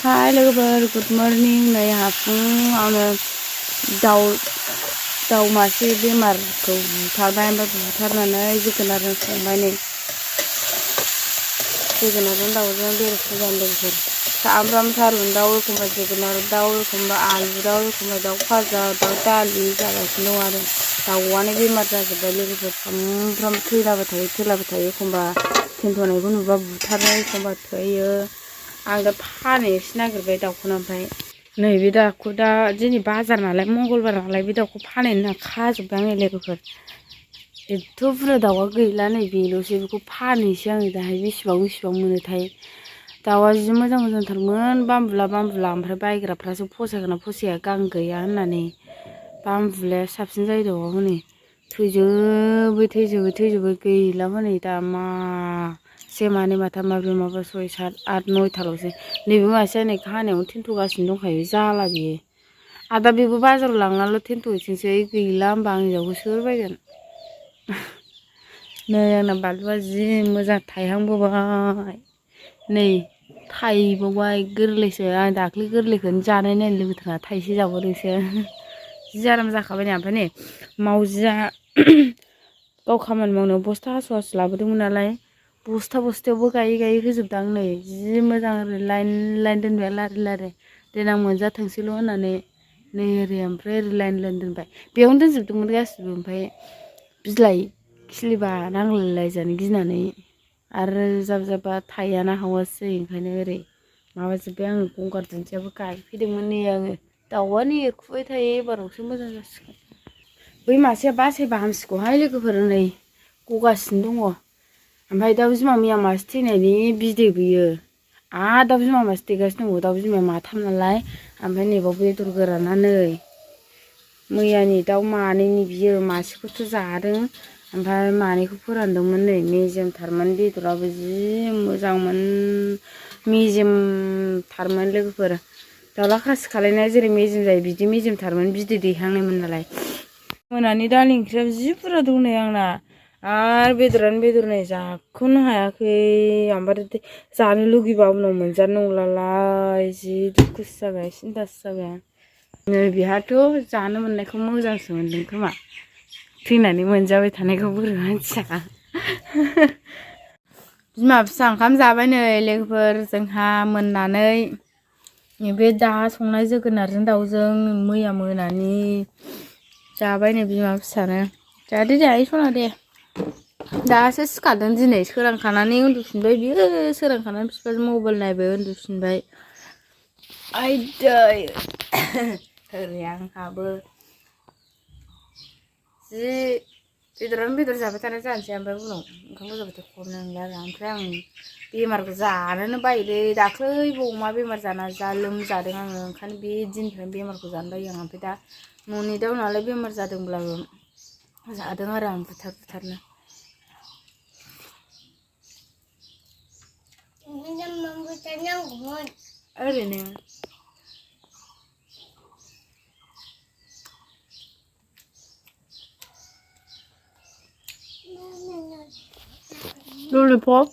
Hai लोगोफोर good morning नै फुङावनो दाउ मासे बेमारखौ बुथारबाय ओमफ्राय बुथारनानै जोगोनारजों संबाय नै जोगोनारजों दाउजों बेरेखा जानो लोगोफोर सामब्राम थारुन दाउ एखमबा जोगोनार दाउ एखमबा आलु दाउ एखमबा दाउ फाजा दाउ दालि जागासिनो दं आरो दाउआनो बेमार जाजोब्बाय लोगोफोर सामफ्राम थैलाबाय थायो एखमबा थेन्थ'नायखौ नुबा बुथारो एखमबा थैयो आं दा फाननोसो नागिरबाय दाउखौनो ओमफ्राय नैबे दाउखौ दा दिनै बाजार नालाय मंगलबार नालाय बे दाउखौ फाननो होनना खाजोब्बाय आङो लोगोफोर एथ' बुरजा दाउआ गैला नै बेल'सै बेखौ फाननोसै आङो दाहाय बेसेबां मोनोथाय दाउआ जि मोजांथारमोन बामबुला ओमफ्राय बायग्राफ्रासो फसायगोना फसाया गां गैया होननानै बामबुलाया साबसिन जायो दाउआ हनै थैजोबो गैला हनै दा मासे मानै माथाम माब्रै माबा 6 7 8 9थाल'सै नैबे मासेया नै खानायावनो थेन्थ'गासिनो दंखायो जाला बियो आदा बेबो बाजाराव लांनाल' थेन्थ'हैथोंसै गैला होमबा आंनि दाउखौ सोर बायगोन नै आंना बानलुआ जि मोजां थायहांबोबाय नै थाइबावबाय गोरलैसो आं दाख्लै गोरलैखौनो जानाय नायनो लुबैथारा थाइसे जाबावदोंसो जि आराम जाखाबाय नै ओमफ्राय नै मावजिया गाव खामानि मावनो बस्था हास' लाबोदोंमोन नालाय बस्थायावबो गायै होजोबदां नै जि मोजां ओरै लाइन दोनबाय लारि देनां मोनजाथोंसैल' होननानै नै ओरै ओमफ्राय ओरै लाइन दोनबाय बेयावनो दोनजोबदोंमोन गासिबो ओमफ्राय बिलाइ खिलिबा नांलायजानो गिनानै आरो जाबा थाइयाना हावासै ओंखायनो ओरै माबाजोब्बाय आङो गंगार दुन्दियाबो गायफैदोंमोन नै आङो दाउआनो एरखुबाय थायो एबारावसो मोजां जासिगोन बै मासेया बासायबा हामसिगौहाय लोगोफोर नै गगासिनो दङ ओमफ्राय दाउ बिमा मैया मासे थैनायनि बिदै बियो आरो दाउ बिमा मासे दैगासिनो दङ दाउ बिमाया माथाम नालाय ओमफ्राय नैबाव बेदर गोराना नै मैयानि दाउ मानैनि बियो मासेखौथ' जादों ओमफ्राय मानैखौ फोरानदोंमोन नै मेजेमथारमोन बेदराबो जि मोजांमोन मेजेमथारमोन लोगोफोर दाउला खासि खालायनाया जेरै मेजेम जायो बिदि मेजेमथारमोन बिदै दैहांनायमोन नालाय मोनानि दालि ओंख्रियाबो जि बुरजा दं नै आंना आरो बेदरानो बेदर नै जाख'नो हायाखै ओमफ्राय जानो लुगैबा उनाव मोनजानो नंलालाय जि दुखुसो जाबाय सिन्थासो जाबाय नै बेहाथ' जानो मोननायखौ मोजांसो मोनदों खोमा थैनानै मोनजाबाय थानायखौ बोरै मिथिया बिमा फिसा ओंखाम जाबाय नै लोगोफोर जोंहा मोननानै बे दा संनाय जोगोनारजों दाउजों मैया मोनानि जाबाय नै बिमा फिसानो जादो सना दे दासो सिखारदों दिनै सोरांखानानै उन्दुफिनबाय बियो सोरांखानानै बिफाजों मबाइल नायबाय उन्दुफिनबाय आयदै ओरै आंहाबो जि बेदरानो बेदर जाबाय थानाय जानोसै ओमफ्राय उनाव ओंखाम गोजांबाथाय खरनो नंला आरो ओमफ्राय आं बेमारखौ जानोनो बायोलै दाख्लैबो अमा बेमार जाना जा लोमजादों आङो ओंखायनो बे दिननिफ्रायनो बेमारखौ जानो बायो आं ओमफ्राय दा न'नि दाउ नालाय बेमार जादोंब्लाबो जादों आरो आं बुथारनो ओरैनो lollipop